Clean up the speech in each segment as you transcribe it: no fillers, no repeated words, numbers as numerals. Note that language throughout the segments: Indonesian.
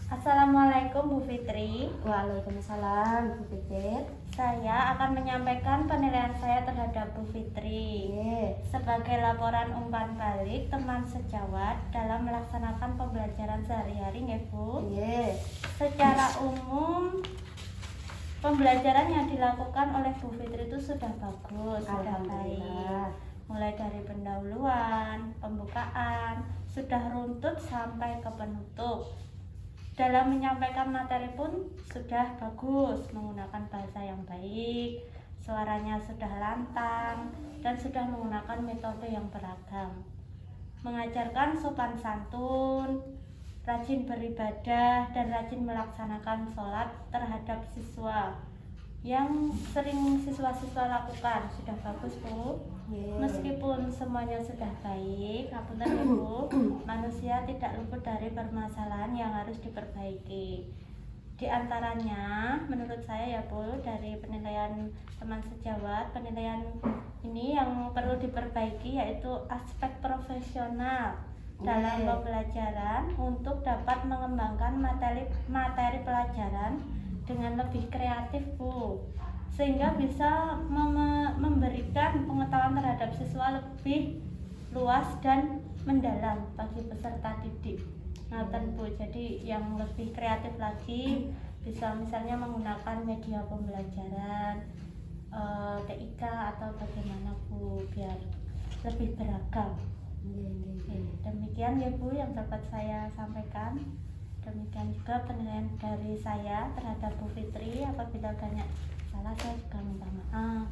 Assalamualaikum Bu Fitri. Waalaikumsalam Bu Pipit. Saya akan menyampaikan penilaian saya terhadap Bu Fitri sebagai laporan umpan balik teman sejawat dalam melaksanakan pembelajaran sehari-hari, ya Bu. Secara umum pembelajaran yang dilakukan oleh Bu Fitri itu sudah bagus, sudah baik. Mulai dari pendahuluan, pembukaan, sudah runtut sampai ke penutup. Dalam menyampaikan materi pun sudah bagus, menggunakan bahasa yang baik, suaranya sudah lantang, dan sudah menggunakan metode yang beragam. Mengajarkan sopan santun, rajin beribadah, dan rajin melaksanakan sholat terhadap siswa yang sering siswa-siswa lakukan. Sudah bagus, Bu. Meskipun semuanya sudah baik, ngapunten ya Bu, manusia tidak luput dari permasalahan yang harus diperbaiki. Di antaranya, menurut saya ya Bu, dari penilaian teman sejawat, penilaian ini yang perlu diperbaiki yaitu aspek profesional dalam pembelajaran untuk dapat mengembangkan materi pelajaran dengan lebih kreatif, Bu, sehingga bisa memberikan pengetahuan terhadap siswa lebih luas dan mendalam bagi peserta didik. Ngaten Bu, jadi yang lebih kreatif lagi bisa misalnya menggunakan media pembelajaran TIK atau bagaimana Bu, biar lebih beragam. Demikian ya Bu yang dapat saya sampaikan. Demikian juga penilaian dari saya terhadap Bu Fitri. Apabila banyak salah, saya juga minta maaf.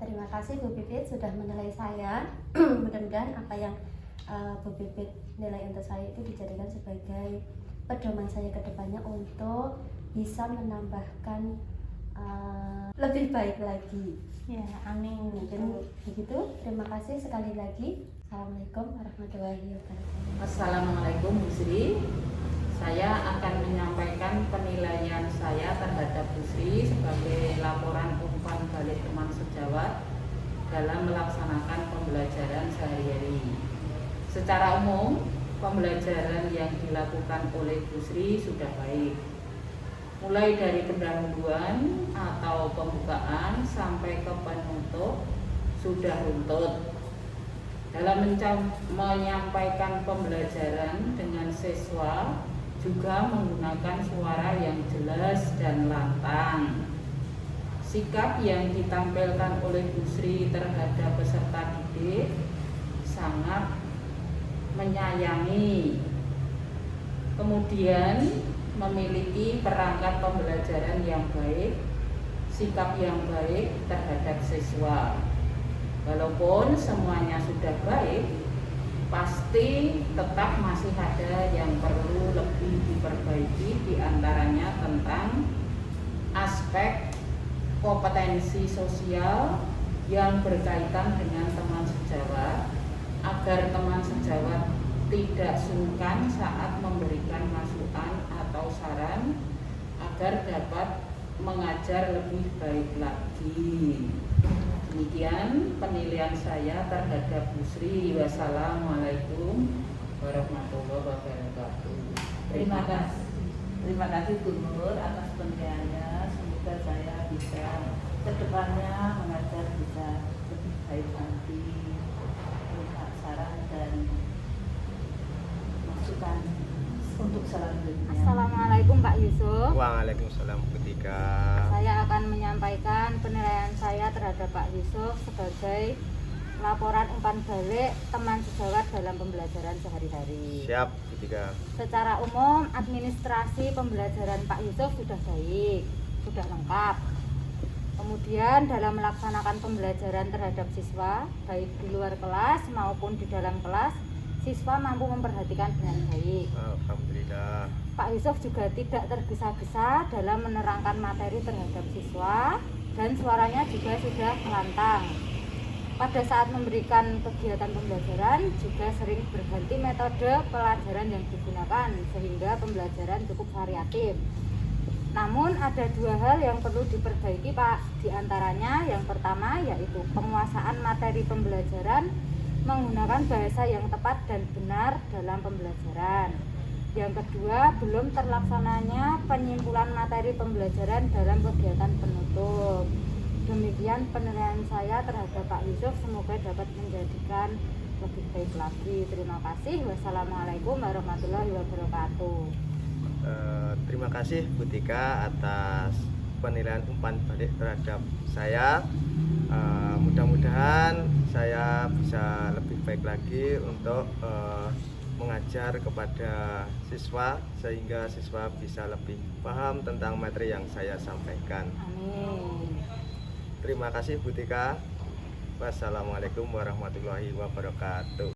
Terima kasih Bu Pipit sudah menilai saya. Mudah-mudahan apa yang Bu Pipit nilai untuk saya itu dijadikan sebagai pedoman saya ke depannya untuk bisa menambahkan lebih baik lagi. Ya, amin. Mungkin begitu. Terima kasih sekali lagi. Assalamualaikum warahmatullahi wabarakatuh. Assalamualaikum Bu Sri. Saya akan menyampaikan penilaian saya terhadap Bu Sri sebagai laporan umpan balik teman sejawat dalam melaksanakan pembelajaran sehari-hari. Secara umum, pembelajaran yang dilakukan oleh Bu Sri sudah baik. Mulai dari pendahuluan atau pembukaan sampai ke penutup sudah runtut. Dalam menyampaikan pembelajaran dengan siswa juga menggunakan suara yang jelas dan lantang. Sikap yang ditampilkan oleh Bu Sri terhadap peserta didik sangat menyayangi. Kemudian memiliki perangkat pembelajaran yang baik, sikap yang baik terhadap siswa. Walaupun semuanya sudah baik, pasti tetap masih ada yang perlu lebih diperbaiki, diantaranya tentang aspek kompetensi sosial yang berkaitan dengan teman sejawat, agar teman sejawat tidak sungkan saat memberikan masukan atau saran, agar dapat mengajar lebih baik lagi. Demikian penilaian saya terhadap Bu Sri. Wassalamualaikum warahmatullahi wabarakatuh. Terima kasih Bu Nur atas penilaiannya. Semoga saya bisa kedepannya mengajar bisa lebih baik nanti. Minta saran dan masukan untuk selanjutnya. Assalamualaikum Pak Yusuf. Waalaikumsalam ketika. Saya akan menyampaikan penilaian saya terhadap Pak Yusuf sebagai laporan umpan balik teman sejawat dalam pembelajaran sehari-hari. Siap ketika. Secara umum administrasi pembelajaran Pak Yusuf sudah baik, sudah lengkap. Kemudian dalam melaksanakan pembelajaran terhadap siswa, baik di luar kelas maupun di dalam kelas, siswa mampu memperhatikan dengan baik. Alhamdulillah. Pak Yusuf juga tidak tergesa-gesa dalam menerangkan materi terhadap siswa dan suaranya juga sudah lantang. Pada saat memberikan kegiatan pembelajaran juga sering berganti metode pelajaran yang digunakan sehingga pembelajaran cukup variatif. Namun ada dua hal yang perlu diperbaiki Pak. Di antaranya yang pertama yaitu penguasaan materi pembelajaran menggunakan bahasa yang tepat dan benar dalam pembelajaran. Yang kedua, belum terlaksananya penyimpulan materi pembelajaran dalam kegiatan penutup. Demikian penilaian saya terhadap Pak Yusuf, semoga dapat menjadikan lebih baik lagi. Terima kasih. Wassalamualaikum warahmatullahi wabarakatuh. Terima kasih Bu Tika atas penilaian umpan balik terhadap saya. Mudah-mudahan saya bisa lebih baik lagi untuk mengajar kepada siswa sehingga siswa bisa lebih paham tentang materi yang saya sampaikan. Amin. Terima kasih Bu Tika. Wassalamualaikum warahmatullahi wabarakatuh.